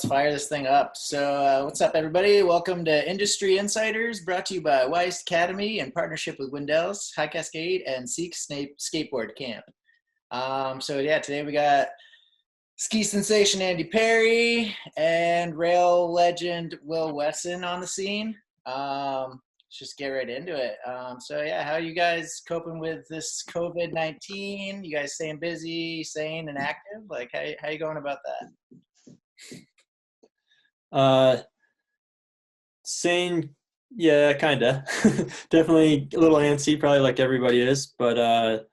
let's fire this thing up. So, what's up, everybody? Welcome to Industry Insiders, brought to you by Wy'East Academy in partnership with Windell's, High Cascade, and Seek Skateboard Camp. Today we got ski sensation Andy Parry and rail legend Will Wesson on the scene. Let's just get right into it. How are you guys coping with this COVID-19? You guys staying busy, sane, and active? Like, how you going about that? Sane, yeah, kinda. Definitely a little antsy, probably like everybody is, but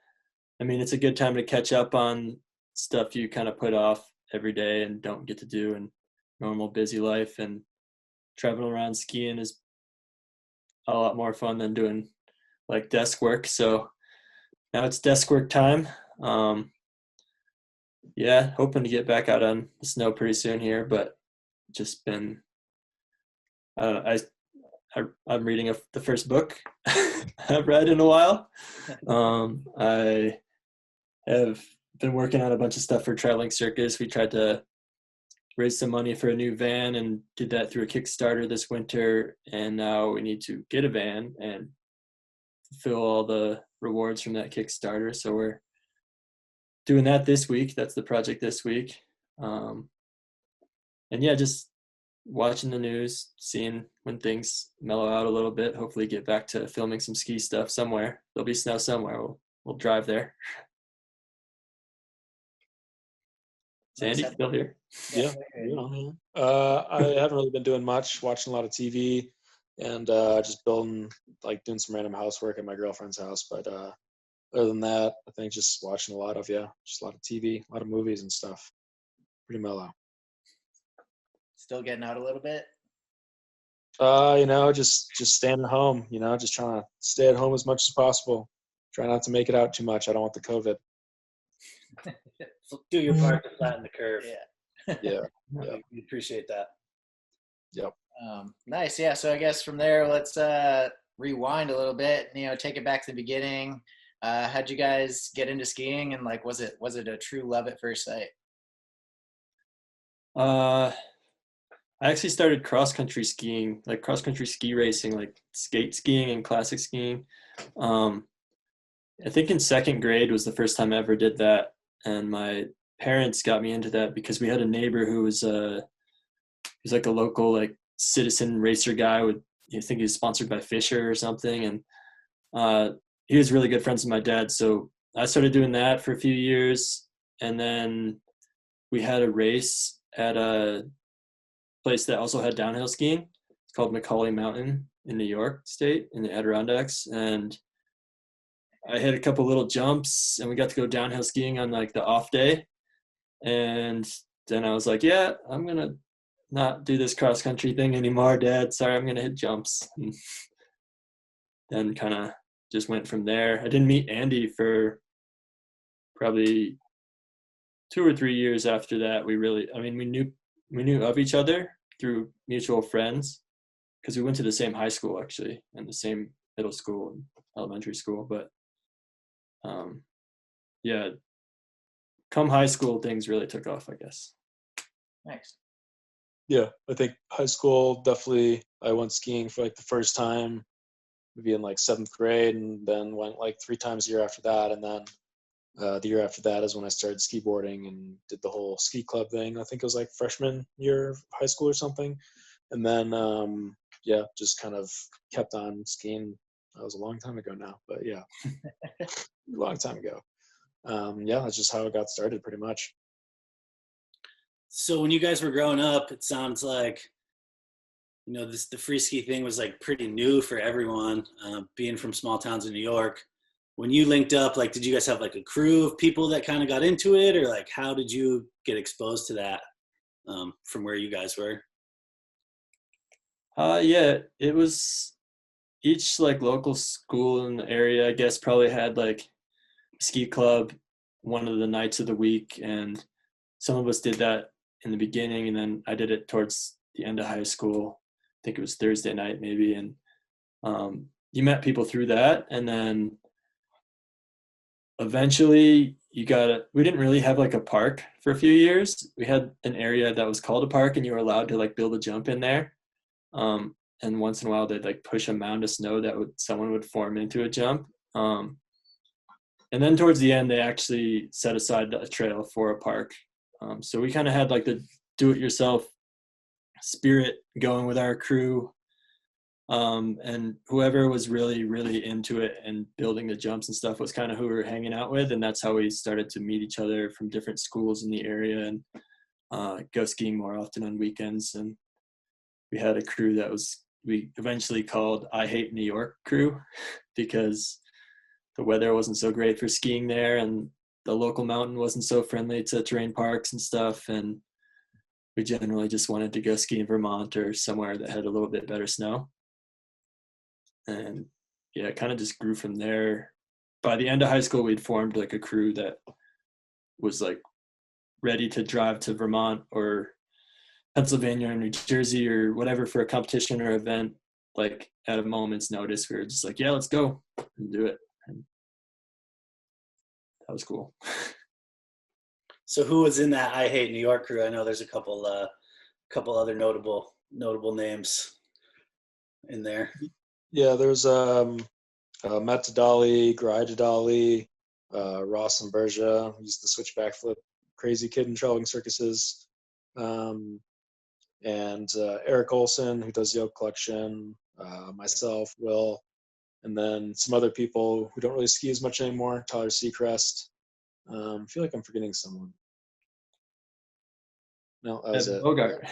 it's a good time to catch up on stuff you kind of put off every day and don't get to do in normal busy life. And traveling around skiing is a lot more fun than doing like desk work. So now it's desk work time. Hoping to get back out on the snow pretty soon here, but just been I'm reading the first book I've read in a while. I have been working on a bunch of stuff for Traveling Circus. We tried to raise some money for a new van and did that through a Kickstarter this winter, and now we need to get a van and fulfill all the rewards from that Kickstarter. So we're doing that this week. That's the project this week. Just watching the news, seeing when things mellow out a little bit, hopefully get back to filming some ski stuff somewhere. There'll be snow somewhere. We'll drive there. Sandy, still here? Yeah. I haven't really been doing much, watching a lot of TV and just doing some random housework at my girlfriend's house. But other than that, I think just watching a lot of TV, a lot of movies and stuff. Pretty mellow. Still getting out a little bit? Just staying at home, just trying to stay at home as much as possible. Try not to make it out too much. I don't want the COVID. Do your part to flatten the curve. Yeah. We appreciate that. Yep. Nice. Yeah. So I guess from there, let's rewind a little bit. Take it back to the beginning. How'd you guys get into skiing, and was it a true love at first sight? I actually started cross-country skiing, like cross-country ski racing, like skate skiing and classic skiing. I think in second grade was the first time I ever did that. And my parents got me into that because we had a neighbor who was like a local like citizen racer guy. I think he was sponsored by Fisher or something. And he was really good friends with my dad. So I started doing that for a few years. And then we had a race at a place that also had downhill skiing. It's called Macaulay Mountain in New York State in the Adirondacks. And I hit a couple little jumps and we got to go downhill skiing on like the off day. And then I was like, yeah, I'm going to not do this cross country thing anymore, Dad. Sorry, I'm going to hit jumps. And then kind of just went from there. I didn't meet Andy for probably 2 or 3 years after that. We knew of each other through mutual friends because we went to the same high school actually and the same middle school and elementary school. But come high school, things really took off, I guess. Nice. Yeah, I think high school, definitely I went skiing for the first time maybe in 7th grade, and then went 3 times a year after that. And then the year after that is when I started skiboarding and did the whole ski club thing. I think it was freshman year of high school or something. And then, just kind of kept on skiing. That was a long time ago now, but yeah, a long time ago. That's just how it got started pretty much. So when you guys were growing up, it sounds like, the free ski thing was pretty new for everyone, being from small towns in New York. When you linked up, did you guys have a crew of people that kind of got into it, or how did you get exposed to that from where you guys were? It was each local school in the area, I guess, probably had a ski club one of the nights of the week, and some of us did that in the beginning, and then I did it towards the end of high school. I think it was Thursday night maybe, and you met people through that, and then eventually we didn't really have like a park for a few years. We had an area that was called a park, and you were allowed to like build a jump in there. And once in a while they'd like push a mound of snow that someone would form into a jump. And then towards the end, they actually set aside a trail for a park. So we kind of had like the do-it-yourself spirit going with our crew. And whoever was really, really into it and building the jumps and stuff was kind of who we were hanging out with. And that's how we started to meet each other from different schools in the area and go skiing more often on weekends. And we had a crew that we eventually called I Hate New York crew because the weather wasn't so great for skiing there, and the local mountain wasn't so friendly to terrain parks and stuff. And we generally just wanted to go ski in Vermont or somewhere that had a little bit better snow. And yeah, it kind of just grew from there. By the end of high school, we'd formed like a crew that was like ready to drive to Vermont or Pennsylvania or New Jersey or whatever for a competition or event, like at a moment's notice. We were just like, yeah, let's go and do it. And that was cool. So who was in that I Hate New York crew? I know there's a couple other notable names in there. Yeah, there's Matt Dadali, Gry Dadali, Ross and Berja, he's the switchback flip crazy kid in traveling circuses, and Eric Olson, who does Yoke Collection, myself, Will, and then some other people who don't really ski as much anymore, Tyler Seacrest. I feel like I'm forgetting someone. No, that was Evan it. Bogart.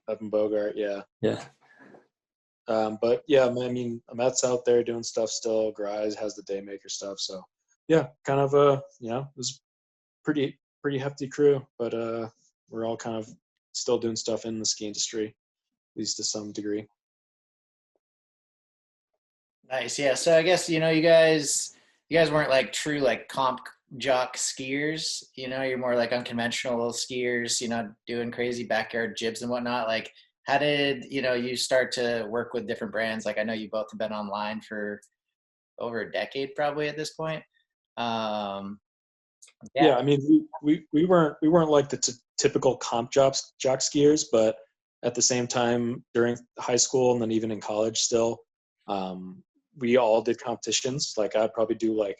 Evan Bogart, yeah. Yeah. But yeah, I mean, Matt's out there doing stuff still. Grise has the Daymaker stuff. So yeah, kind of it was pretty hefty crew, but we're all kind of still doing stuff in the ski industry, at least to some degree. Nice. Yeah. So I guess, you guys weren't like true like comp jock skiers, you're more like unconventional skiers, doing crazy backyard jibs and whatnot. Like, how did, you start to work with different brands? Like, I know you both have been online for over a decade probably at this point. Yeah, I mean, we weren't like the typical comp jock skiers, but at the same time during high school and then even in college still, we all did competitions. Like I'd probably do like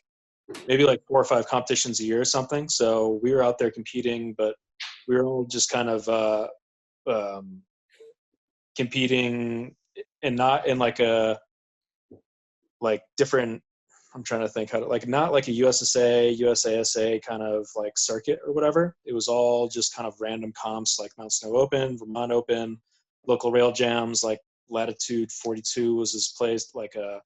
maybe like 4 or 5 competitions a year or something. So we were out there competing, but we were all just kind of competing and not in like a like different, I'm trying to think how to, like, not like a USSA, USASA kind of like circuit or whatever. It was all just kind of random comps like Mount Snow Open, Vermont Open, local rail jams, like Latitude 42 was this place, like a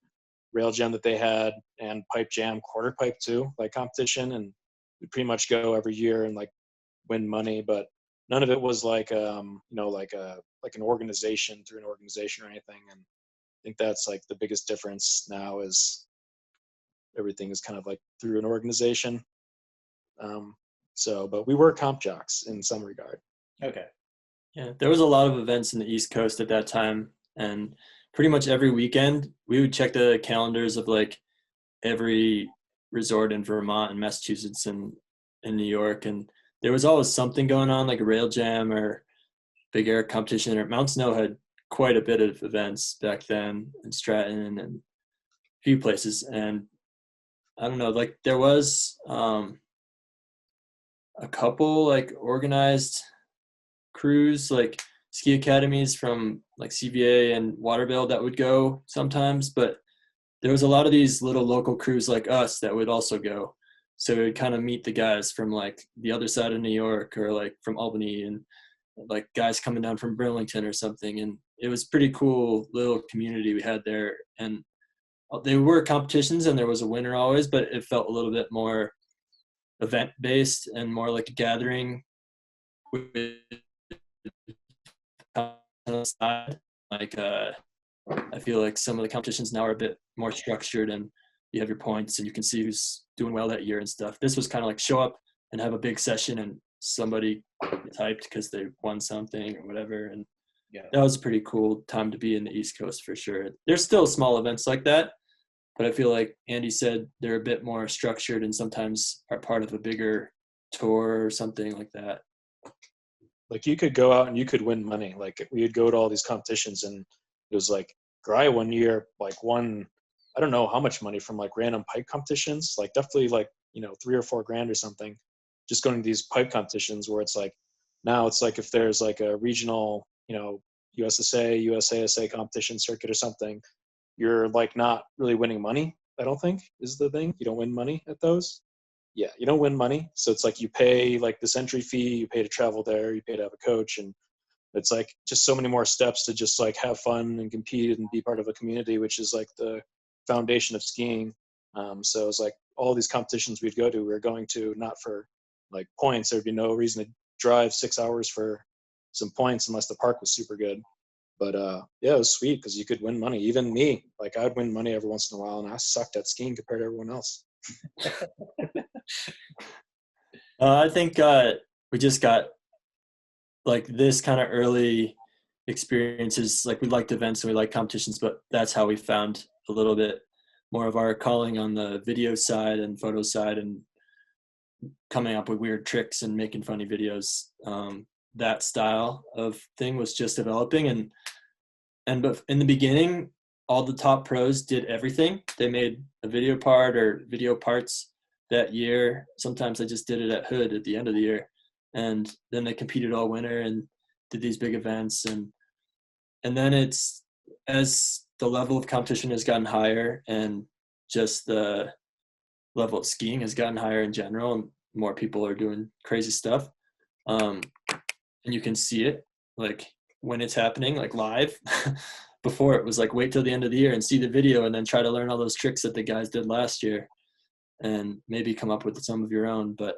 rail jam that they had, and pipe jam, quarter pipe too, like competition. And we pretty much go every year and like win money, but none of it was like, like an organization through an organization or anything. And I think that's like the biggest difference now is everything is kind of like through an organization. But we were comp jocks in some regard. Okay. Yeah, there was a lot of events in the East Coast at that time, and pretty much every weekend we would check the calendars of like every resort in Vermont and Massachusetts and in New York, and there was always something going on, like a rail jam or big air competition. Or Mount Snow had quite a bit of events back then, in Stratton and a few places. And I don't know, like there was a couple like organized crews, like ski academies from like CVA and Waterville that would go sometimes, but there was a lot of these little local crews like us that would also go. So we would kind of meet the guys from like the other side of New York or like from Albany, and like guys coming down from Burlington or something. And it was pretty cool little community we had there. And they were competitions and there was a winner always, but it felt a little bit more event based and more like a gathering with like I feel like some of the competitions now are a bit more structured, and you have your points and you can see who's doing well that year and stuff. This was kind of like show up and have a big session and somebody gets hyped because they won something or whatever. And yeah, that was a pretty cool time to be in the East Coast for sure. There's still small events like that, but I feel like Andy said they're a bit more structured and sometimes are part of a bigger tour or something like that. Like you could go out and you could win money. Like we would go to all these competitions, and it was like Gry one year like won, I don't know how much money from like random pipe competitions, like definitely like, you know, 3 or 4 grand or something, just going to these pipe competitions where it's like, now it's like if there's like a regional, you know, USSA, USASA competition circuit or something, you're like not really winning money, I don't think is the thing. You don't win money at those. Yeah, you don't win money. So it's like you pay like this entry fee, you pay to travel there, you pay to have a coach, and it's like just so many more steps to just like have fun and compete and be part of a community, which is like the foundation of skiing. So it's like all these competitions we'd go to, we were going to not for like points. There'd be no reason to drive 6 hours for some points unless the park was super good. But yeah, it was sweet because you could win money. Even me, like I'd win money every once in a while, and I sucked at skiing compared to everyone else. I think we just got like this kind of early experiences. Like we liked events and we liked competitions, but that's how we found a little bit more of our calling on the video side and photo side and coming up with weird tricks and making funny videos. That style of thing was just developing, but in the beginning, all the top pros did everything. They made a video part or video parts that year. Sometimes they just did it at Hood at the end of the year, and then they competed all winter and did these big events. And then it's, as the level of competition has gotten higher and just the level of skiing has gotten higher in general, and more people are doing crazy stuff. And you can see it like when it's happening, like live. Before it was like wait till the end of the year and see the video and then try to learn all those tricks that the guys did last year and maybe come up with some of your own. But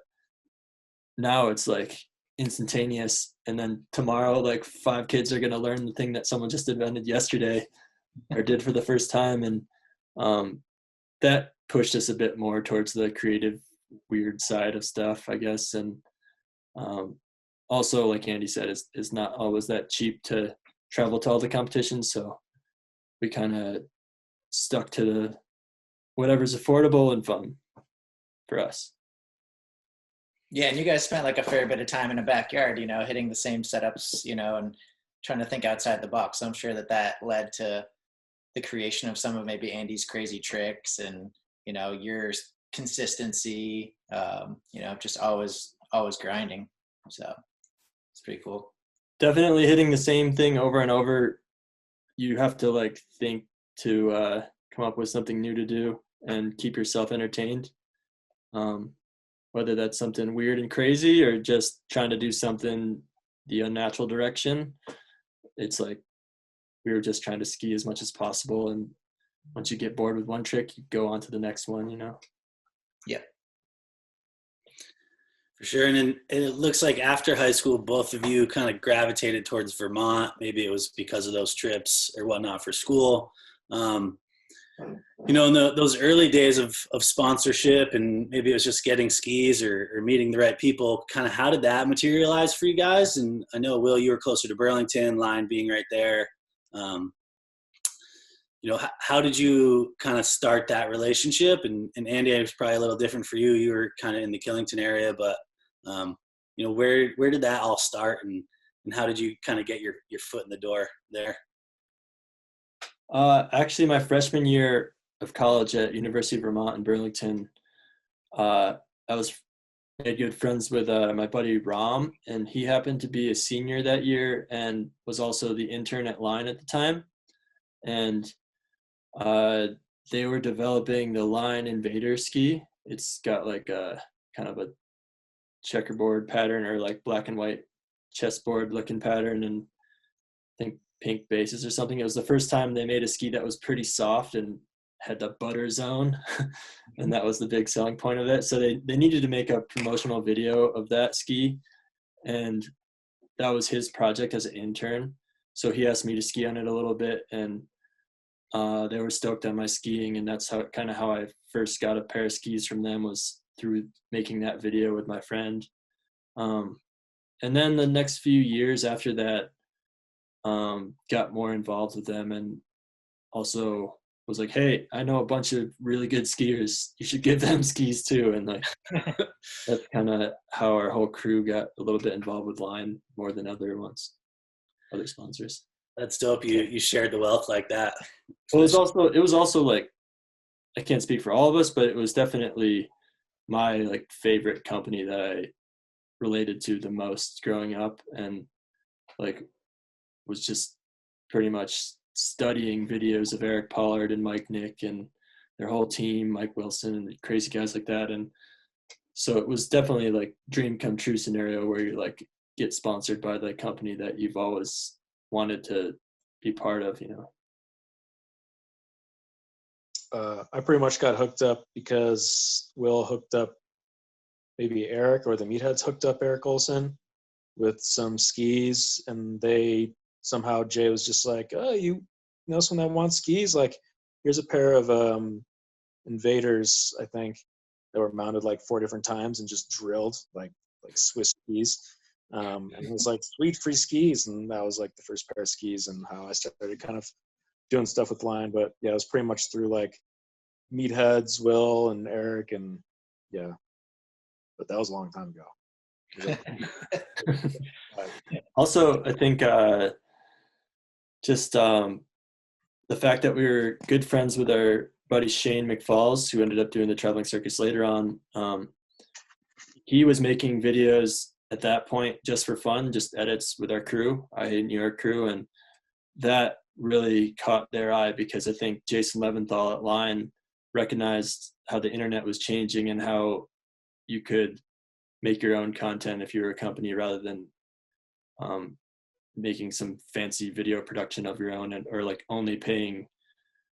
now it's like instantaneous, and then tomorrow like 5 kids are going to learn the thing that someone just invented yesterday or did for the first time. And that pushed us a bit more towards the creative weird side of stuff, I guess. And also, like Andy said, it's not always that cheap to travel to all the competitions, so we kind of stuck to the whatever's affordable and fun for us. Yeah, and you guys spent like a fair bit of time in a backyard, you know, hitting the same setups, you know, and trying to think outside the box. So I'm sure that led to the creation of some of maybe Andy's crazy tricks and, you know, your consistency, you know, just always grinding. So it's pretty cool. Definitely hitting the same thing over and over. You have to like think to come up with something new to do and keep yourself entertained. Whether that's something weird and crazy or just trying to do something the unnatural direction. It's like we were just trying to ski as much as possible, and once you get bored with one trick, you go on to the next one, you know? Yeah. For sure. And it looks like after high school, both of you kind of gravitated towards Vermont. Maybe it was because of those trips or whatnot for school. You know, in those early days of sponsorship, and maybe it was just getting skis or meeting the right people, kind of how did that materialize for you guys? And I know, Will, you were closer to Burlington, line being right there. You know, how did you kind of start that relationship? And Andy, it was probably a little different for you. You were kind of in the Killington area, but, you know, where did that all start, and how did you kind of get your foot in the door there? Actually, my freshman year of college at University of Vermont in Burlington, I made good friends with my buddy Ram, and he happened to be a senior that year and was also the intern at Line at the time. And they were developing the Line Invader ski. It's got like a kind of a checkerboard pattern or like black and white chessboard looking pattern, and I think pink bases or something. It was the first time they made a ski that was pretty soft and had the butter zone, and that was the big selling point of it. So they needed to make a promotional video of that ski, and that was his project as an intern. So he asked me to ski on it a little bit, and they were stoked on my skiing, and that's how I first got a pair of skis from them, was through making that video with my friend. And then the next few years after that, got more involved with them, and also was like, hey, I know a bunch of really good skiers. You should give them skis too. And like, that's kind of how our whole crew got a little bit involved with Line more than other sponsors. That's dope. You shared the wealth like that. Well, it was also like, I can't speak for all of us, but it was definitely my like favorite company that I related to the most growing up, and like was just pretty much studying videos of Eric Pollard and Mike Nick and their whole team, Mike Wilson and crazy guys like that. And so it was definitely like dream come true scenario where you like get sponsored by the company that you've always wanted to be part of, you know. I pretty much got hooked up because Will hooked up maybe Eric, or the Meatheads hooked up Eric Olson with some skis, and they somehow, Jay was just like, oh, you know someone that wants skis? Like, here's a pair of Invaders, I think, that were mounted like 4 different times and just drilled like Swiss skis. And it was like, sweet, free skis. And that was like the first pair of skis and how I started kind of doing stuff with Line. But yeah, it was pretty much through like Meatheads, Will and Eric, and yeah. But that was a long time ago. Also, I think just the fact that we were good friends with our buddy Shane McFalls, who ended up doing the traveling circus later on. He was making videos at that point just for fun, just edits with our crew, I Hate New York crew, and that really caught their eye because I think Jason Leventhal at Line recognized how the internet was changing and how you could make your own content if you were a company rather than making some fancy video production of your own, or like only paying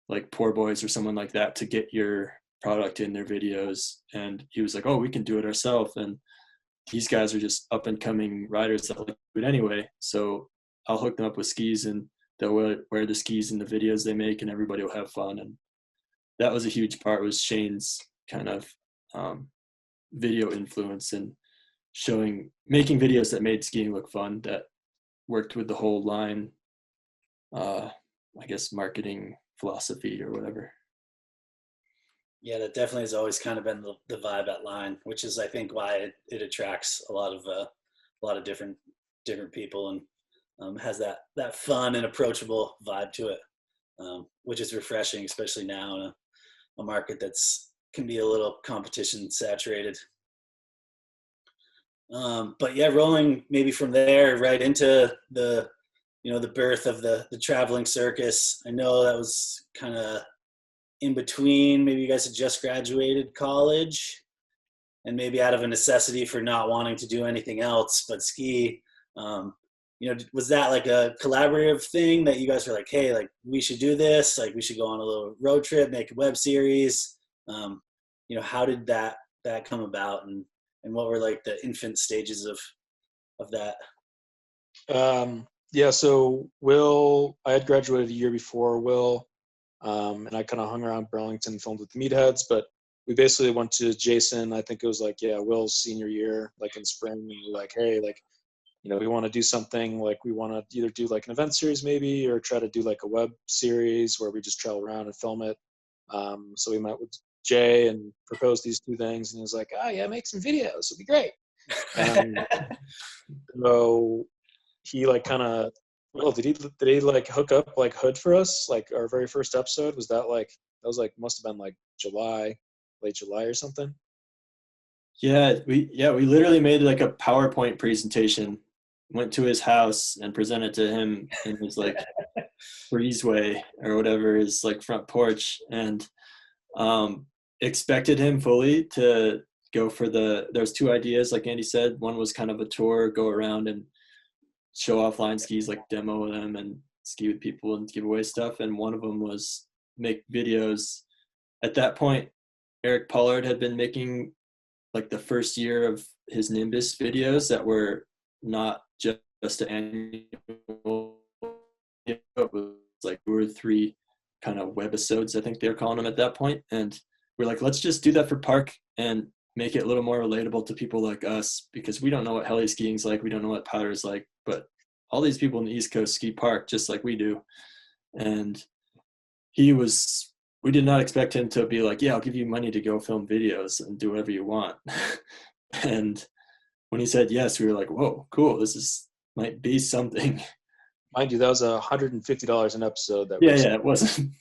like Poor Boys or someone like that to get your product in their videos. And he was like, oh, we can do it ourselves. And these guys are just up and coming riders that like to do it anyway. So I'll hook them up with skis and they'll wear the skis in the videos they make and everybody will have fun. And that was a huge part, was Shane's kind of video influence and making videos that made skiing look fun, that worked with the whole Line, I guess, marketing philosophy or whatever. Yeah, that definitely has always kind of been the vibe at Line, which is I think why it attracts a lot of different people and has that fun and approachable vibe to it, which is refreshing, especially now in a market that's can be a little competition saturated. But yeah, rolling maybe from there right into the birth of the traveling circus. I know that was kind of in between. Maybe you guys had just graduated college and maybe out of a necessity for not wanting to do anything else but ski. Was that like a collaborative thing that you guys were like, hey, like we should do this, like we should go on a little road trip, make a web series? How did that come about, and what were like the infant stages of that? Yeah, so Will, I had graduated a year before Will, and I kind of hung around Burlington, filmed with the Meatheads, but we basically went to Jason, I think it was like, yeah, Will's senior year, like in spring, and we were like, hey, like, we want to do something, like we want to either do like an event series maybe, or try to do like a web series where we just travel around and film it. So we met with Jay and proposed these 2 things, and he was like, oh yeah, make some videos, it'd be great. So he like kind of, well, did he like hook up like Hood for us, like our very first episode? Was that must have been like late July or something? Yeah, we literally made like a PowerPoint presentation, went to his house and presented to him in his like breezeway or whatever, his like front porch, and expected him fully to go for there's 2 ideas, like Andy said. One was kind of a tour, go around and show off Line skis, like demo them and ski with people and give away stuff. And one of them was make videos. At that point, Eric Pollard had been making like the first year of his Nimbus videos that were not just an annual, it was like 2 or 3 kind of webisodes, I think they were calling them at that point. And we're like, let's just do that for park and make it a little more relatable to people like us, because we don't know what heli skiing's like, we don't know what powder is like, but all these people in the East Coast ski park just like we do. And he was we did not expect him to be like, yeah, I'll give you money to go film videos and do whatever you want. And when he said yes, we were like, whoa, cool. Might be something. Mind you, that was $150 an episode. That Yeah, it wasn't.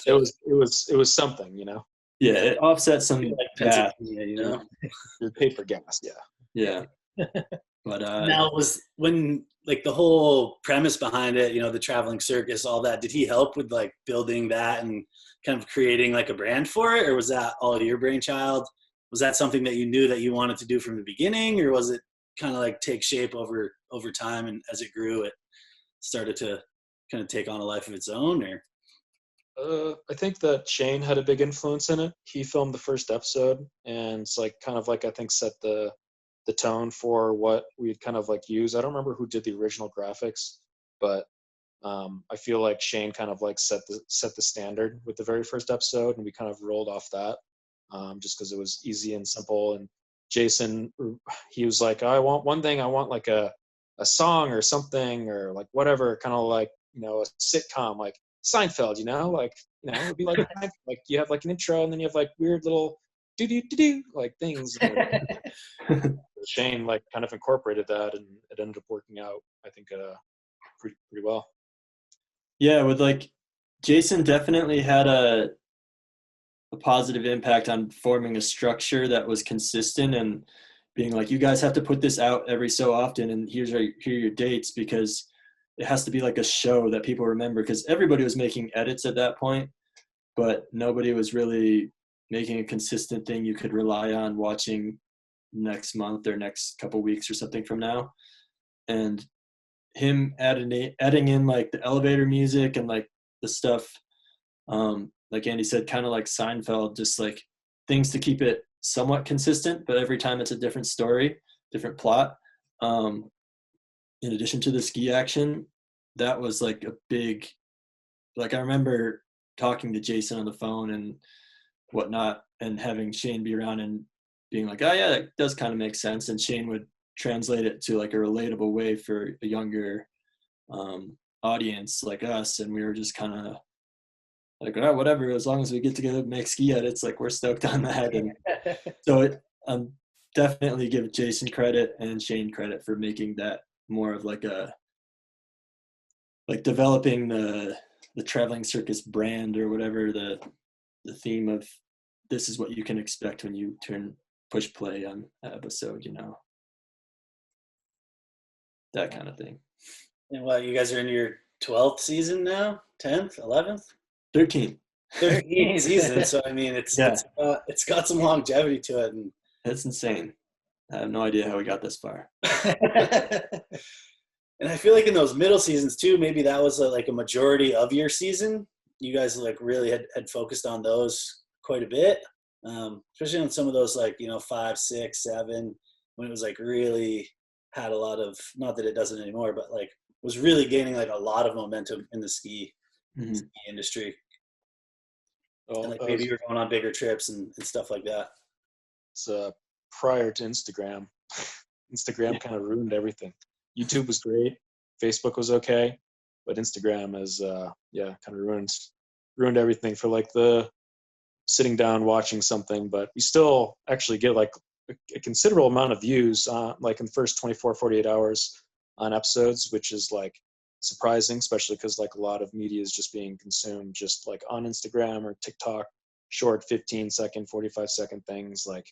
it was something, you know. Yeah, it offset some like gas. Pennsylvania, you know. Your paper gas, Yeah. But Now, was when like the whole premise behind it, you know, the traveling circus, all that, did he help with like building that and kind of creating like a brand for it, or was that all your brainchild? Was that something that you knew that you wanted to do from the beginning, or was it kind of like take shape over time, and as it grew it started to kind of take on a life of its own? Or I think that Shane had a big influence in it. He filmed the first episode, and it's like kind of like I think set the tone for what we'd kind of like use. I don't remember who did the original graphics, but I feel like Shane kind of like set the standard with the very first episode, and we kind of rolled off that just because it was easy and simple. And Jason, he was like, I want one thing. I want like a song or something or like whatever, kind of like, you know, a sitcom like Seinfeld, you know, like, you know, it'd be like like you have like an intro and then you have like weird little do like things. Shane like kind of incorporated that, and it ended up working out, I think, pretty well. Yeah, with like Jason definitely had a positive impact on forming a structure that was consistent and being like, you guys have to put this out every so often, and here are your dates, because it has to be like a show that people remember, because everybody was making edits at that point, but nobody was really making a consistent thing you could rely on watching next month or next couple weeks or something from now. And him adding in like the elevator music and like the stuff, like Andy said, kind of like Seinfeld, just like things to keep it somewhat consistent, but every time it's a different story, different plot. In addition to the ski action, that was like a big, like I remember talking to Jason on the phone and whatnot, and having Shane be around and being like, oh yeah, that does kind of make sense. And Shane would translate it to like a relatable way for a younger audience like us. And we were just kind of like, oh, whatever, as long as we get together and make ski edits, like we're stoked on that. And so definitely give Jason credit and Shane credit for making that more of like developing the traveling circus brand, or whatever the theme of this is what you can expect when you push play on an episode, you know, that kind of thing. and what, you guys are in your 12th season now, 10th, 11th? 13 seasons. So I mean, it's got some longevity to it, and that's insane. I have no idea how we got this far. And I feel like in those middle seasons too, maybe that was like a majority of your season. You guys like really had focused on those quite a bit, especially on some of those like, you know, 5, 6, 7, when it was like really had a lot of, not that it doesn't anymore, but like was really gaining like a lot of momentum in the ski industry. Well, and like maybe you were going on bigger trips and stuff like that. It's prior to Instagram. Instagram kind of ruined everything. YouTube was great, Facebook was okay, but Instagram is kind of ruined everything for like the sitting down watching something. But we still actually get like a considerable amount of views like in the first 48 hours on episodes, which is like surprising, especially because like a lot of media is just being consumed just like on Instagram or TikTok, short 15-second, 45-second things. Like,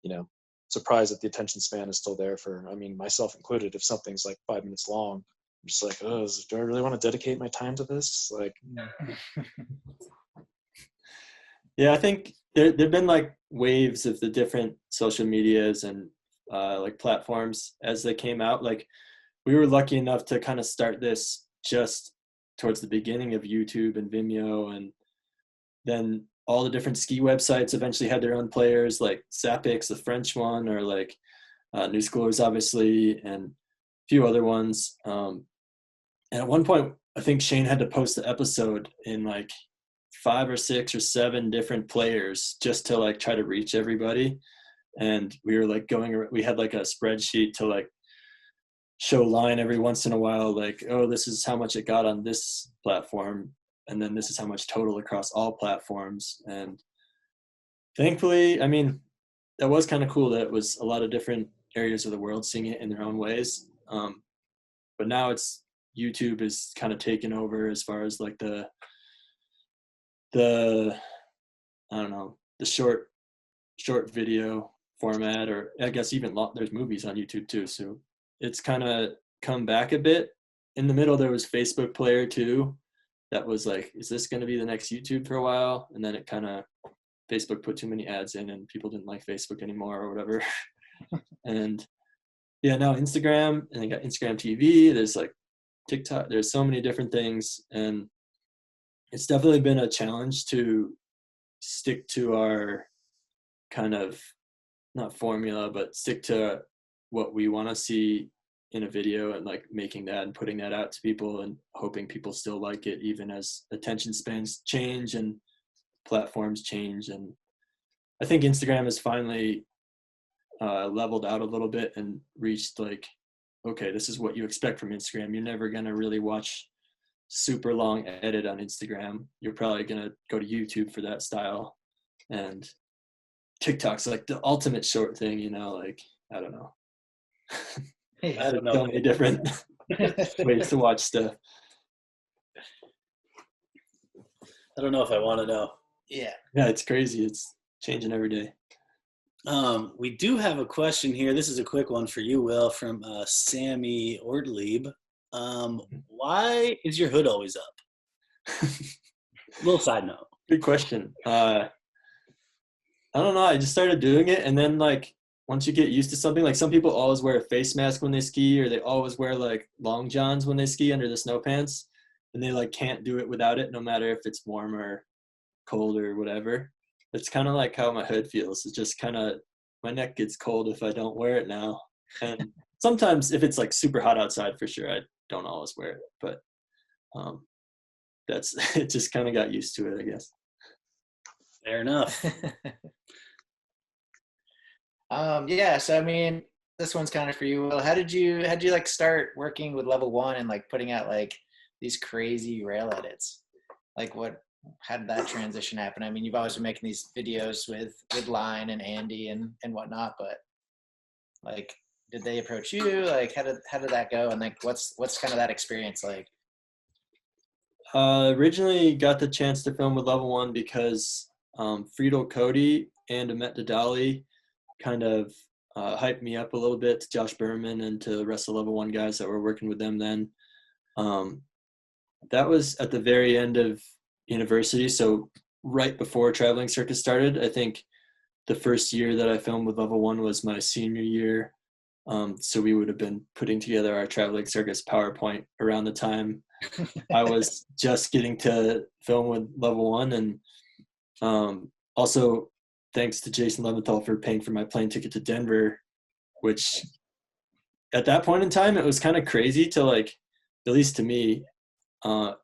you know, surprised that the attention span is still there for, I mean, myself included. If something's like 5 minutes long, I'm just like, oh, do I really want to dedicate my time to this? Like, yeah, I think there've been like waves of the different social medias and like platforms as they came out. Like we were lucky enough to kind of start this just towards the beginning of YouTube and Vimeo, and then all the different ski websites eventually had their own players, like Sapix, the French one, or like New Schoolers, obviously, and a few other ones. And at one point, I think Shane had to post the episode in like 5 or 6 or 7 different players just to like try to reach everybody. And we were like we had like a spreadsheet to like show line every once in a while, like, oh, this is how much it got on this platform. and then this is how much total across all platforms. And thankfully, I mean, that was kind of cool that it was a lot of different areas of the world seeing it in their own ways. But now it's YouTube is kind of taken over as far as like the I don't know, the short video format, or I guess even there's movies on YouTube too. So it's kind of come back a bit. In the middle, there was Facebook Player too. That was like, is this going to be the next YouTube for a while? And then it kind of, Facebook put too many ads in and people didn't like Facebook anymore or whatever. And yeah, now Instagram, and they got Instagram TV. There's like TikTok. There's so many different things. And it's definitely been a challenge to stick to our kind of, not formula, but stick to what we want to see in a video, and like making that and putting that out to people and hoping people still like it, even as attention spans change and platforms change. And I think Instagram has finally leveled out a little bit and reached like, okay, this is what you expect from Instagram. You're never going to really watch super long edit on Instagram. You're probably going to go to YouTube for that style. And TikTok's like the ultimate short thing, you know, like, I don't know. I don't know. So many different ways to watch stuff. I don't know if I want to know. Yeah. Yeah, it's crazy. It's changing every day. We do have a question here. This is a quick one for you, Will, from Sammy Ortlieb. Why is your hood always up? Little side note. Good question. I don't know. I just started doing it, and then like once you get used to something, like some people always wear a face mask when they ski, or they always wear like long johns when they ski under the snow pants, and they like can't do it without it, no matter if it's warm or cold or whatever. It's kind of like how my hood feels. It's just kind of, my neck gets cold if I don't wear it now. And sometimes if it's like super hot outside, for sure, I don't always wear it. But that's, it just kind of got used to it, I guess. Fair enough. Yeah, so I mean, this one's kind of for you, Will. How did you like start working with Level 1 and like putting out like these crazy rail edits? Like how did that transition happen? I mean, you've always been making these videos with Line and Andy and whatnot, but like, did they approach you? Like, how did that go? And like, what's kind of that experience like? Originally got the chance to film with Level 1 because Friedel Cody and Amit Dadali kind of hyped me up a little bit to Josh Berman and to the rest of Level 1 guys that were working with them then. That was at the very end of university, so right before Traveling Circus started. I think the first year that I filmed with Level 1 was my senior year. So we would have been putting together our Traveling Circus PowerPoint around the time I was just getting to film with Level 1. And also thanks to Jason Leventhal for paying for my plane ticket to Denver, which at that point in time, it was kind of crazy to like, at least to me,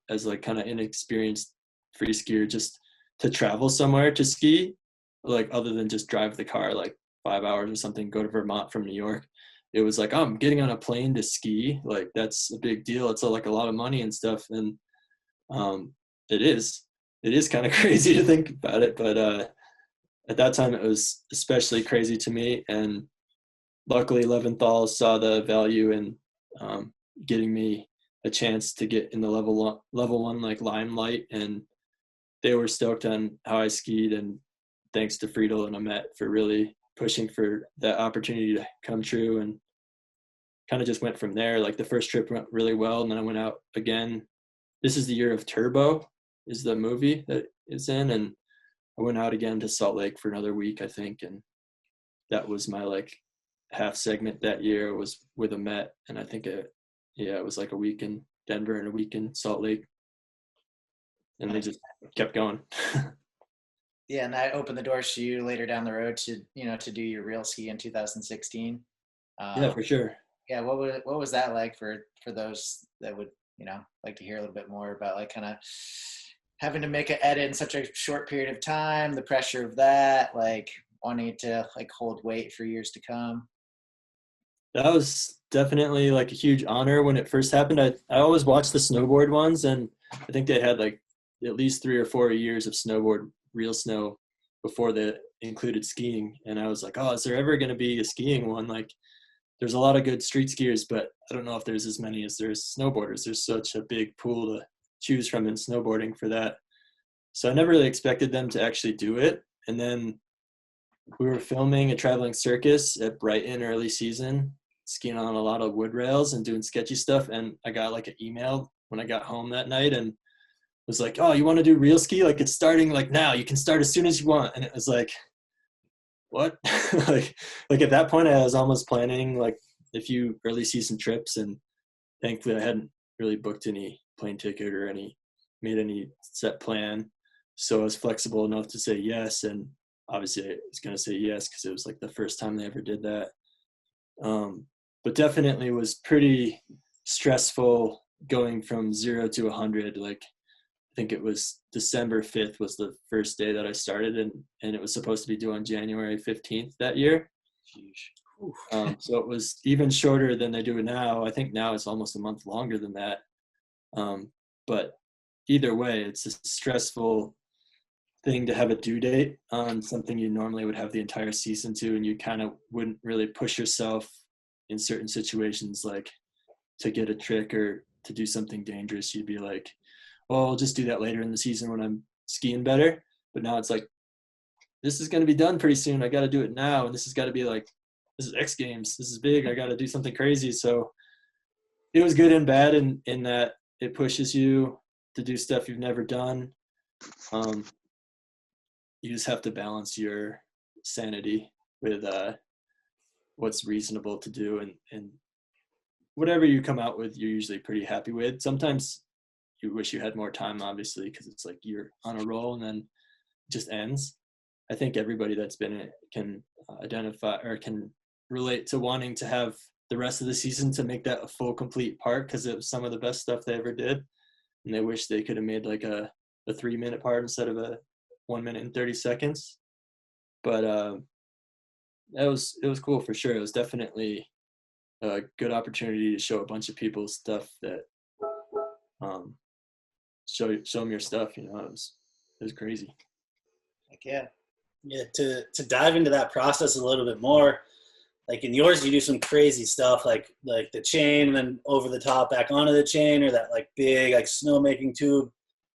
as like kind of inexperienced free skier, just to travel somewhere to ski, like other than just drive the car like 5 hours or something, go to Vermont from New York. It was like, oh, I'm getting on a plane to ski. Like that's a big deal. It's like a lot of money and stuff. And it is kind of crazy to think about it. But at that time, it was especially crazy to me. And luckily, Leventhal saw the value in getting me a chance to get in the level one like limelight, and they were stoked on how I skied. And thanks to Friedel and Amit for really pushing for that opportunity to come true, and kind of just went from there. Like the first trip went really well, and then I went out again. This is the year of Turbo is the movie that it's in, and I went out again to Salt Lake for another week, I think, and that was my like half segment that year was with Amit, and I think it was like a week in Denver and a week in Salt Lake, and they just kept going. Yeah, and that opened the doors to you later down the road to to do your real ski in 2016. Yeah, for sure. Yeah, what was that like for those that would like to hear a little bit more about like kind of having to make an edit in such a short period of time, the pressure of that, like wanting it to like hold weight for years to come? That was definitely like a huge honor when it first happened. I always watched the snowboard ones, and I think they had like at least 3 or 4 years of snowboard, real snow, before they included skiing. And I was like, oh, is there ever going to be a skiing one? Like, there's a lot of good street skiers, but I don't know if there's as many as there's snowboarders. There's such a big pool to choose from in snowboarding for that. So I never really expected them to actually do it. And then we were filming a traveling circus at Brighton early season, skiing on a lot of wood rails and doing sketchy stuff. And I got like an email when I got home that night and was like, oh, you want to do real ski? Like, it's starting like now. You can start as soon as you want. And it was like, what? like at that point I was almost planning like a few early season trips, and thankfully I hadn't really booked any plane ticket or made any set plan. So I was flexible enough to say yes. And obviously I was going to say yes because it was like the first time they ever did that. But definitely was pretty stressful going from 0 to 100. Like, I think it was December 5th was the first day that I started, and it was supposed to be due on January 15th that year. So it was even shorter than they do it now. I think now it's almost a month longer than that. But either way, it's a stressful thing to have a due date on something you normally would have the entire season to, and you kind of wouldn't really push yourself in certain situations, like to get a trick or to do something dangerous. You'd be like, well, I'll just do that later in the season when I'm skiing better. But now it's like, this is going to be done pretty soon. I got to do it now. And this has got to be like, this is X Games. This is big. I got to do something crazy. So it was good and bad in that it pushes you to do stuff you've never done. You just have to balance your sanity with what's reasonable to do. And whatever you come out with, you're usually pretty happy with. Sometimes you wish you had more time, obviously, because it's like you're on a roll and then it just ends. I think everybody that's been in it can identify or can relate to wanting to have the rest of the season to make that a full, complete part, because it was some of the best stuff they ever did. And they wish they could have made like a 3-minute part instead of a 1 minute and 30 seconds. But it was cool for sure. It was definitely a good opportunity to show a bunch of people stuff that show them your stuff. You know, it was crazy. Heck yeah. Yeah, to dive into that process a little bit more, like in yours, you do some crazy stuff like the chain and then over the top back onto the chain, or that like big like snowmaking tube.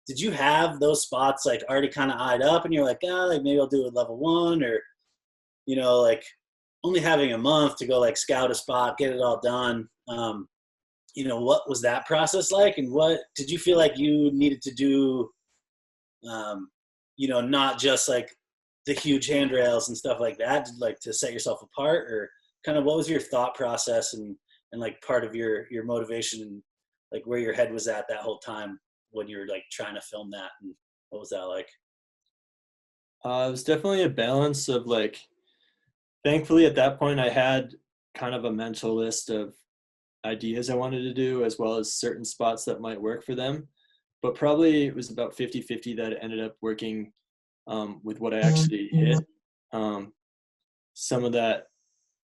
Did you have those spots like already kind of eyed up and you're like, like maybe I'll do it level 1, or, you know, like only having a month to go like scout a spot, get it all done. You know, what was that process like, and what did you feel like you needed to do? You know, not just like the huge handrails and stuff like that, like to set yourself apart, or kind of what was your thought process and like part of your motivation and like where your head was at that whole time when you were like trying to film that, and what was that like? It was definitely a balance of like, thankfully at that point I had kind of a mental list of ideas I wanted to do, as well as certain spots that might work for them. But probably it was about 50-50 that it ended up working with what I actually hit. Some of that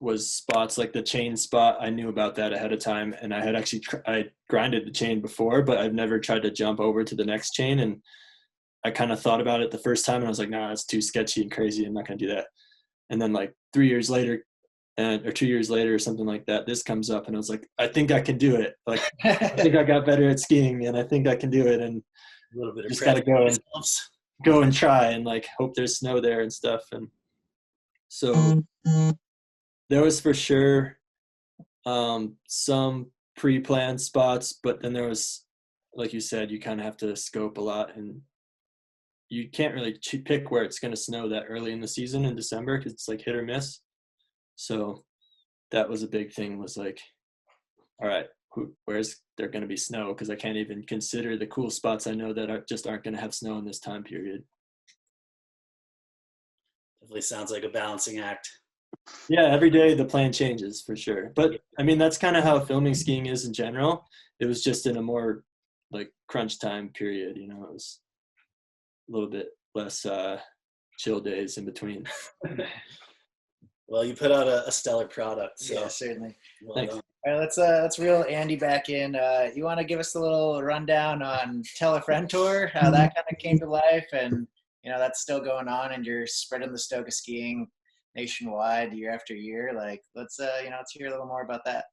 was spots like the chain spot. I knew about that ahead of time, and I had actually I grinded the chain before, but I've never tried to jump over to the next chain. And I kind of thought about it the first time and I was like, nah, that's too sketchy and crazy. I'm not going to do that. And then like 3 years later, or 2 years later or something like that, this comes up and I was like, I think I can do it. Like, I think I got better at skiing and I think I can do it. And A little bit of just got to yourselves. go and try and like hope there's snow there and stuff. And so there was for sure some pre-planned spots, but then there was, like you said, you kind of have to scope a lot, and you can't really pick where it's going to snow that early in the season in December, because it's like hit or miss. So that was a big thing, was like, all right, where's there going to be snow? Because I can't even consider the cool spots I know that aren't going to have snow in this time period. Definitely sounds like a balancing act. Yeah, every day the plan changes for sure. But I mean, that's kind of how filming skiing is in general. It was just in a more like crunch time period, you know, it was a little bit less chill days in between. Well, you put out a stellar product. So Yeah, certainly. well Thanks. done. All right, let's reel Andy back in. You want to give us a little rundown on Tell a Friend Tour, how that kind of came to life, and that's still going on, and you're spreading the Stoka skiing nationwide year after year. Like, let's hear a little more about that.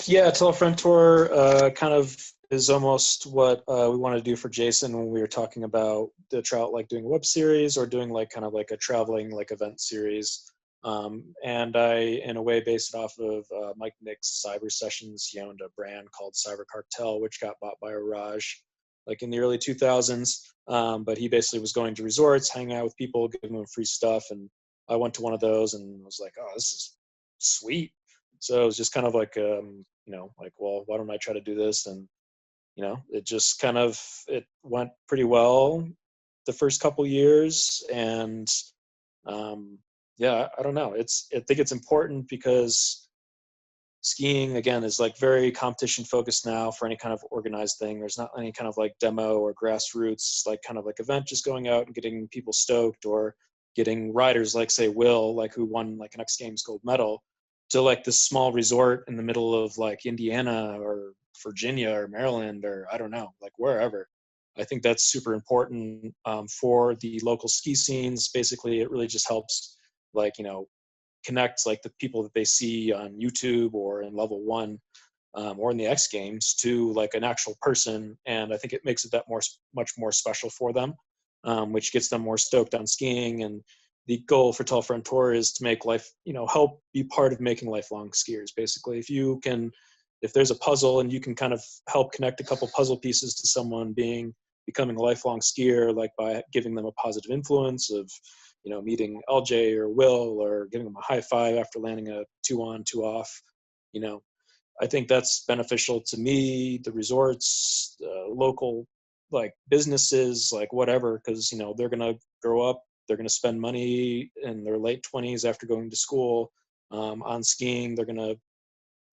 Yeah, Tell a Friend Tour kind of is almost what we wanted to do for Jason when we were talking about the trout, like doing a web series or doing like kind of like a traveling like event series. And I, in a way, based it off of Mike Nick's Cyber Sessions. He owned a brand called Cyber Cartel, which got bought by Raj, like in the early 2000s. But he basically was going to resorts, hanging out with people, giving them free stuff. And I went to one of those and was like, oh, this is sweet. So it was just kind of like, like, well, why don't I try to do this? And, it just kind of, it went pretty well the first couple years. And, yeah, I don't know. I think it's important because skiing, again, is like very competition focused now for any kind of organized thing. There's not any kind of like demo or grassroots, like kind of like event, just going out and getting people stoked or getting riders like, say, Will, like who won like an X Games gold medal, to like this small resort in the middle of like Indiana or Virginia or Maryland or I don't know, like wherever. I think that's super important for the local ski scenes. Basically, it really just helps like, connect like the people that they see on YouTube or in level one or in the X Games to like an actual person. And I think it makes it that much more special for them, which gets them more stoked on skiing. And the goal for Tell a Friend Tour is to make life, help be part of making lifelong skiers. Basically, if there's a puzzle and you can kind of help connect a couple puzzle pieces to someone becoming a lifelong skier, like by giving them a positive influence of, meeting LJ or Will or giving them a high five after landing a 2-on, 2-off, I think that's beneficial to me, the resorts, local like businesses, like whatever, because, they're going to grow up, they're going to spend money in their late 20s after going to school on skiing. They're going to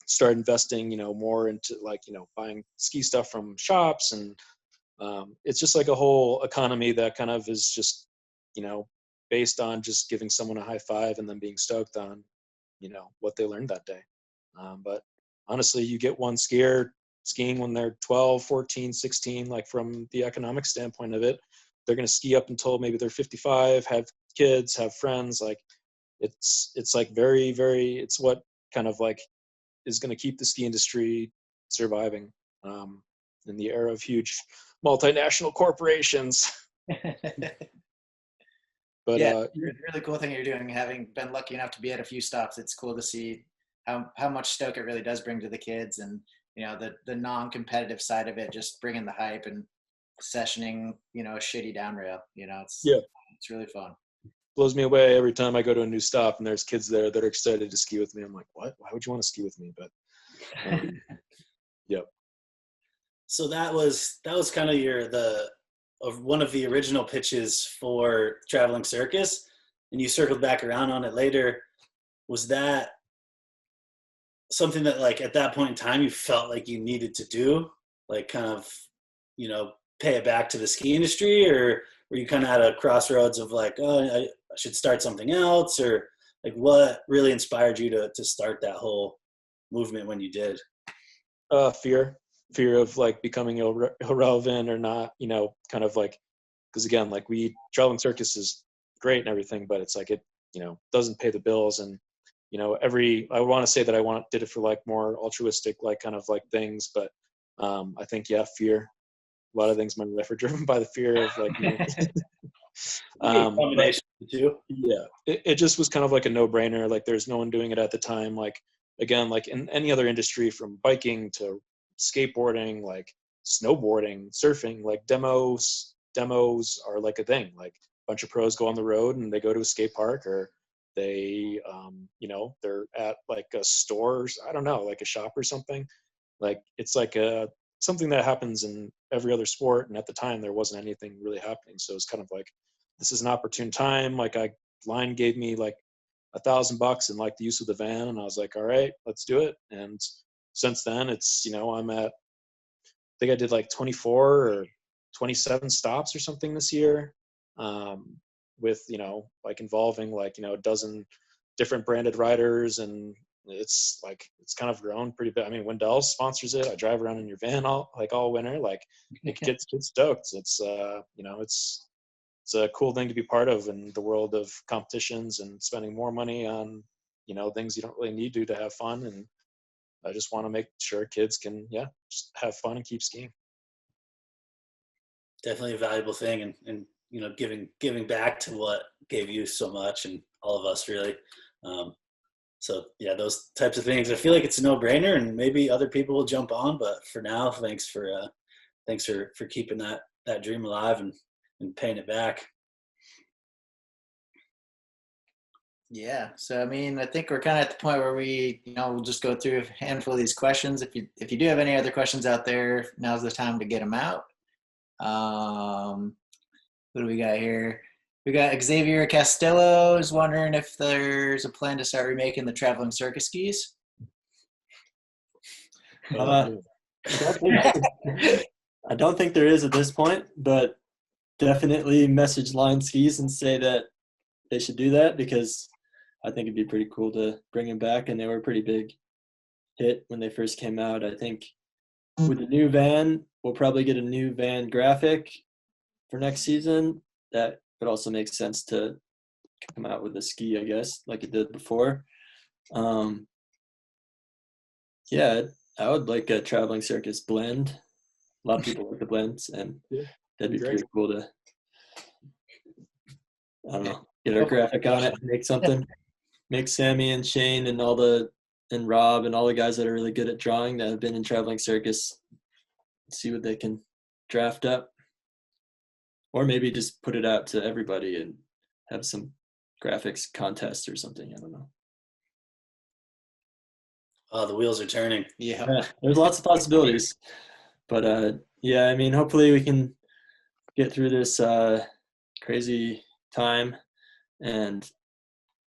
start investing, more into like, buying ski stuff from shops. And it's just like a whole economy that kind of is just, based on just giving someone a high five and then being stoked on, what they learned that day. But honestly, you get one skier skiing when they're 12, 14, 16, like from the economic standpoint of it, they're going to ski up until maybe they're 55, have kids, have friends. Like it's like very, very, it's what kind of like is going to keep the ski industry surviving in the era of huge multinational corporations. But yeah, really cool thing you're doing, having been lucky enough to be at a few stops. It's cool to see how much stoke it really does bring to the kids, and the non-competitive side of it, just bringing the hype and sessioning a shitty down rail. It's really fun. Blows me away every time I go to a new stop and there's kids there that are excited to ski with me. I'm like, what? Why would you want to ski with me? But yep. So that was kind of one of the original pitches for Traveling Circus, and you circled back around on it later. Was that something that, like, at that point in time you felt like you needed to do, like kind of, pay it back to the ski industry, or were you kind of at a crossroads of like, oh, I should start something else, or like what really inspired you to start that whole movement when you did? Fear of like becoming irrelevant or not, kind of like, because again, like Traveling Circus is great and everything, but it's like it, doesn't pay the bills. And, I want to say that I did it for like more altruistic, like kind of like things, but I think, fear. A lot of things in my life are driven by the fear of like, combination of the two. Yeah, it just was kind of like a no-brainer. Like there's no one doing it at the time. Like, again, like in any other industry, from biking to skateboarding, like snowboarding, surfing, like demos are like a thing. Like a bunch of pros go on the road and they go to a skate park, or they they're at like a store, I don't know, like a shop or something. Like it's like something that happens in every other sport, and at the time there wasn't anything really happening. So it's kind of like, this is an opportune time. Like Line gave me like $1,000 and like the use of the van, and I was like, all right, let's do it. And since then, it's I'm at, I think I did like 24 or 27 stops or something this year, with like involving like a dozen different branded riders and it's kind of grown pretty big. I mean, Wendell sponsors it. I drive around in your van all winter. Like, it gets kids stoked. It's it's a cool thing to be part of in the world of competitions and spending more money on things you don't really need to have fun. And I just want to make sure kids can just have fun and keep skiing. Definitely a valuable thing, and giving back to what gave you so much, and all of us really. So yeah, those types of things, I feel like it's a no-brainer, and maybe other people will jump on, but for now, thanks for keeping that dream alive and paying it back. Yeah. So, I mean, I think we're kind of at the point where we'll just go through a handful of these questions. If you do have any other questions out there, now's the time to get them out. What do we got here? We got Xavier Castillo is wondering if there's a plan to start remaking the traveling circus skis. I don't think there is at this point, but definitely message Line Skis and say that they should do that, because I think it'd be pretty cool to bring them back, and they were a pretty big hit when they first came out. I think with the new van, we'll probably get a new van graphic for next season. That would also make sense to come out with a ski, I guess, like it did before. Yeah, I would like a traveling circus blend. A lot of people like the blends, and that'd be pretty cool to, I don't know, get our graphic on it, make something, make Sammy and Shane and Rob and all the guys that are really good at drawing that have been in traveling circus, see what they can draft up. Or maybe just put it out to everybody and have some graphics contest or something. I don't know. Oh, the wheels are turning. Yeah. There's lots of possibilities. But yeah, I mean, hopefully we can get through this crazy time and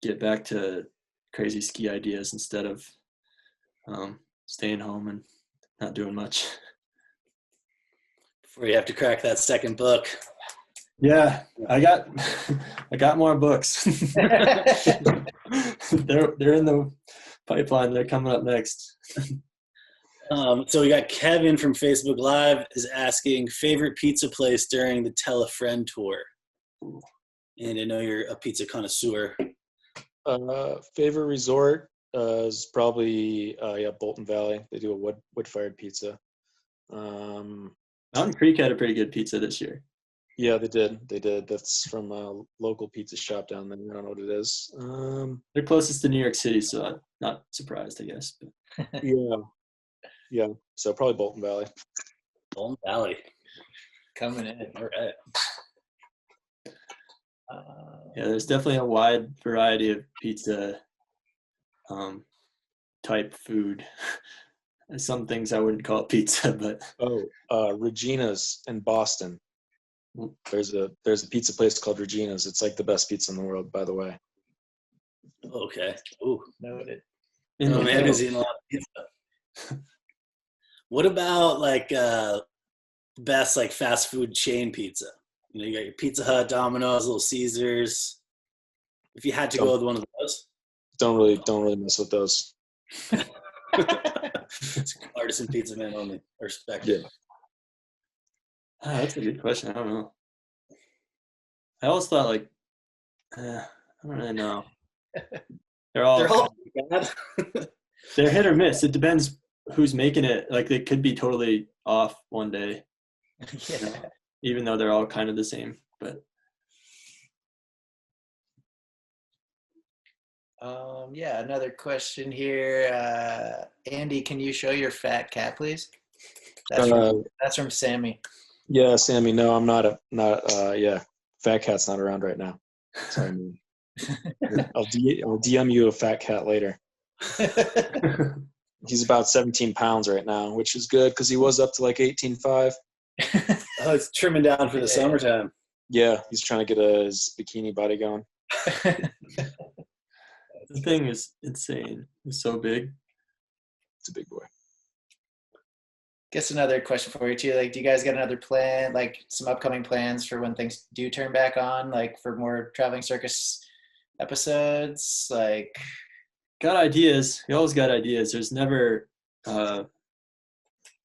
get back to crazy ski ideas instead of staying home and not doing much. Before you have to crack that second book. Yeah, I got more books. They're in the pipeline. They're coming up next. So we got Kevin from Facebook Live is asking favorite pizza place during the Tell a Friend tour. And I know you're a pizza connoisseur. Favorite resort is probably Bolton Valley. They do a wood-fired pizza. Mountain Creek had a pretty good pizza this year. Yeah, they did. That's from a local pizza shop down there. I don't know what it is. They're closest to New York City, so I'm not surprised, I guess. But. Yeah. So probably Bolton Valley. Bolton Valley. Coming in. All right. Yeah, there's definitely a wide variety of pizza type food. Some things I wouldn't call pizza, but Regina's in Boston. There's a pizza place called Regina's. It's like the best pizza in the world, by the way. Okay. Ooh. Noted. Oh, man, I've eating a lot of pizza. What about like best like fast food chain pizza? You got your Pizza Hut, Domino's, Little Caesars. If you had to go with one of those, don't really mess with those. It's artisan pizza man only. I respect Yeah. it. That's a good question. I don't know. I always thought like, I don't really know. They're all bad. They're hit or miss. It depends who's making it. Like they could be totally off one day, even though they're all kind of the same. But yeah, another question here. Andy, can you show your fat cat, please? That's from Sammy. Yeah, Sammy. No, I'm not. Yeah, Fat Cat's not around right now. Sorry, man. I'll DM you a fat cat later. He's about 17 pounds right now, which is good because he was up to like 18.5. Oh, it's trimming down for the summertime. Yeah, he's trying to get his bikini body going. the thing is insane. It's so big. It's a big boy. Guess another question for you too. Like, do you guys got another plan, like some upcoming plans for when things do turn back on, like for more traveling circus episodes? Like, got ideas. We always got ideas. There's never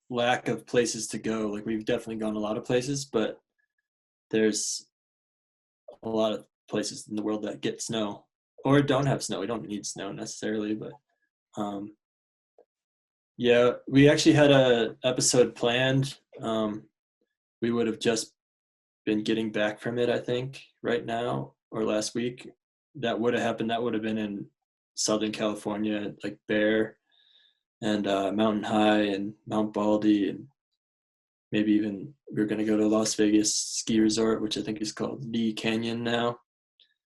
lack of places to go. Like we've definitely gone a lot of places, but there's a lot of places in the world that get snow or don't have snow. We don't need snow necessarily, but yeah, we actually had a episode planned. We would have just been getting back from it, I think, right now or last week. That would have happened. That would have been in Southern California, like Bear and Mountain High and Mount Baldy, and maybe even we were going to go to Las Vegas ski resort, which I think is called Lee Canyon now.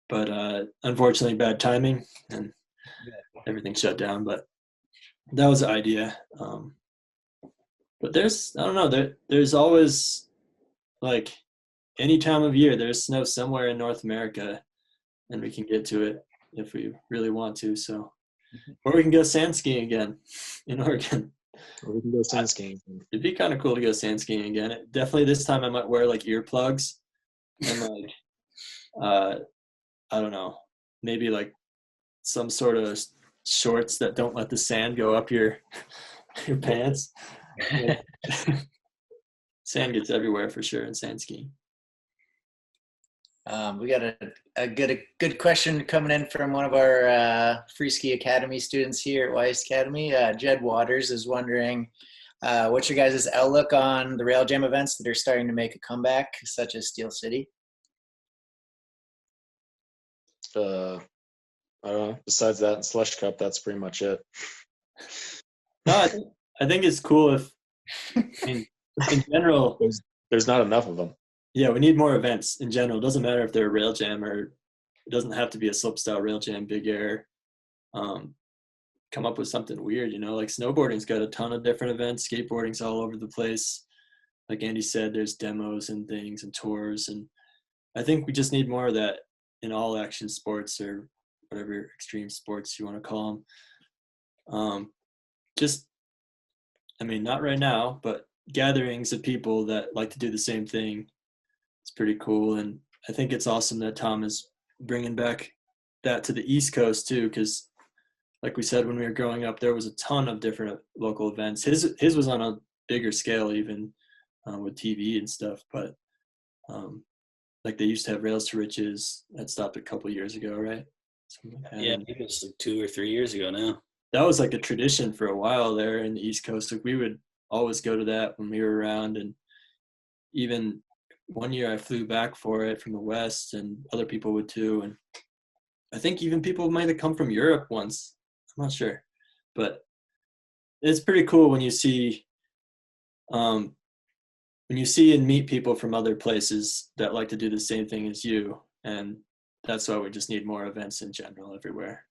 But unfortunately, bad timing and everything shut down. But that was the idea. But there's, I don't know, there's always, like, any time of year, there's snow somewhere in North America, and we can get to it if we really want to. So, or we can go sand skiing again in Oregon. Or we can go sand skiing. It'd be kind of cool to go sand skiing again. Definitely this time I might wear like earplugs and like, I don't know, maybe like some sort of shorts that don't let the sand go up your pants. Sand gets everywhere for sure in sand skiing. We got a good question coming in from one of our Free Ski Academy students here at Wy'East Academy. Jed Waters is wondering, what's your guys' outlook on the Rail Jam events that are starting to make a comeback, such as Steel City? I don't know. Besides that and Slush Cup, that's pretty much it. No, I think it's cool if, I mean, in general, There's not enough of them. yeah, we need more events in general. It doesn't matter if they're a rail jam or it doesn't have to be a slopestyle rail jam, big air. Come up with something weird, like snowboarding's got a ton of different events. Skateboarding's all over the place. Like Andy said, there's demos and things and tours. And I think we just need more of that in all action sports or whatever extreme sports you want to call them. Not right now, but gatherings of people that like to do the same thing. It's pretty cool. And I think it's awesome that Tom is bringing back that to the East Coast too, because like we said, when we were growing up, there was a ton of different local events. His was on a bigger scale even with TV and stuff, but like they used to have Rails to Riches that stopped a couple years ago, right? Like yeah, I think it's like 2 or 3 years ago now. That was like a tradition for a while there in the East Coast. Like we would always go to that when we were around, and even one year I flew back for it from the West, and other people would too. And I think even people might have come from Europe once. I'm not sure, but it's pretty cool when you see and meet people from other places that like to do the same thing as you. And that's why we just need more events in general everywhere.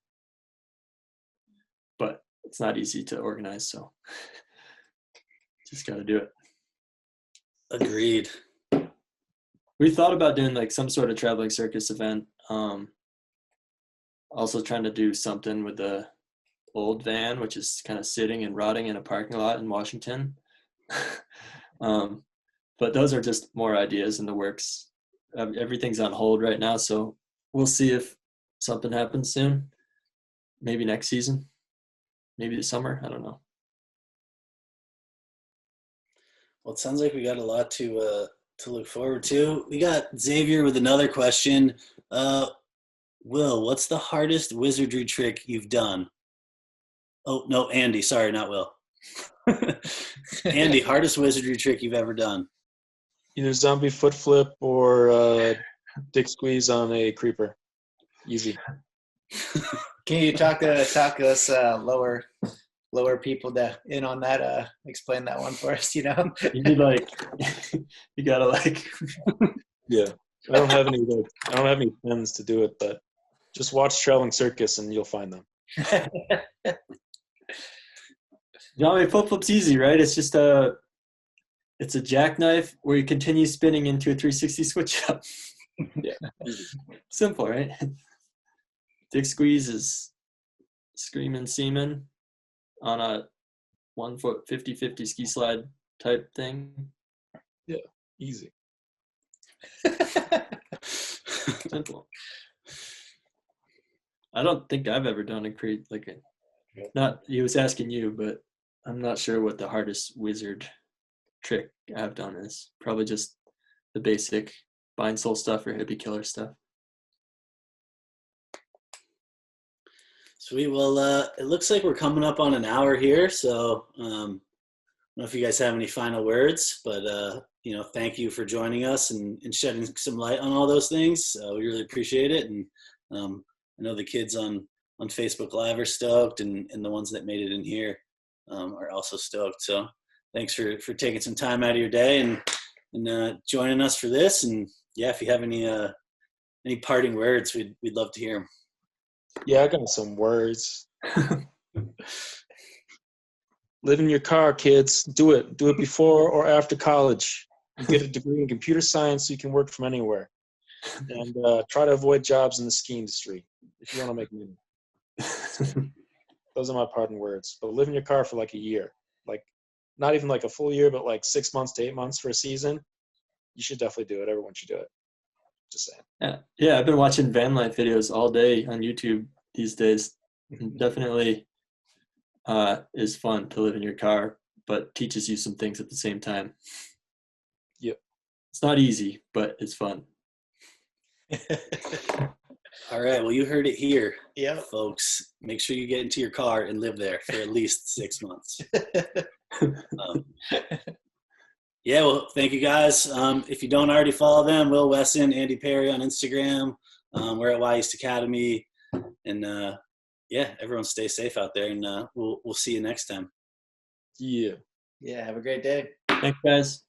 But it's not easy to organize, so just got to do it. Agreed. We thought about doing like some sort of traveling circus event. Also trying to do something with the old van, which is kind of sitting and rotting in a parking lot in Washington. But those are just more ideas in the works. Everything's on hold right now, so we'll see if something happens soon. Maybe next season, maybe this summer. I don't know. Well, it sounds like we got a lot to look forward to. We got Xavier with another question. Will, what's the hardest wizardry trick you've done? Oh, no, Andy. Sorry, not Will. Andy, hardest wizardry trick you've ever done? Either zombie foot flip or dick squeeze on a creeper. Easy. Can you talk us lower people in on that? Explain that one for us. You need you gotta Yeah, I don't have any pens to do it, but just watch Traveling Circus and you'll find them. Flip flip's easy, right? It's just it's a jackknife where you continue spinning into a 360 switch up. Yeah, simple, right? Dick squeeze is screaming seaman on a 1 foot 50-50 ski slide type thing. Yeah, easy. Simple. I don't think I've ever done a creed like a. Not he was asking you, but I'm not sure what the hardest wizard trick I've done is. Probably just the basic bind soul stuff or hippie killer stuff. Sweet. Well, it looks like we're coming up on an hour here, so I don't know if you guys have any final words, but thank you for joining us and shedding some light on all those things. We really appreciate it, and I know the kids on Facebook Live are stoked, and the ones that made it in here are also stoked. So thanks for taking some time out of your day and joining us for this. And yeah, if you have any parting words, we'd love to hear them. Yeah, I got some words. Live in your car, kids. Do it. Do it before or after college. Get a degree in computer science so you can work from anywhere. And try to avoid jobs in the ski industry if you want to make money. Those are my parting words. But live in your car for like a year. Like, not even like a full year, but like 6 months to 8 months for a season. You should definitely do it. Everyone should do it. Just saying. Yeah, I've been watching van life videos all day on YouTube these days. Definitely is fun to live in your car, but teaches you some things at the same time. Yep. It's not easy, but it's fun. All right. Well, you heard it here, Yep. folks. Make sure you get into your car and live there for at least 6 months. Yeah, well, thank you guys. If you don't already follow them, Will Wesson, Andy Parry on Instagram. We're at Wy'East Academy. And yeah, everyone stay safe out there, and we'll see you next time. Yeah. Yeah, have a great day. Thanks, guys.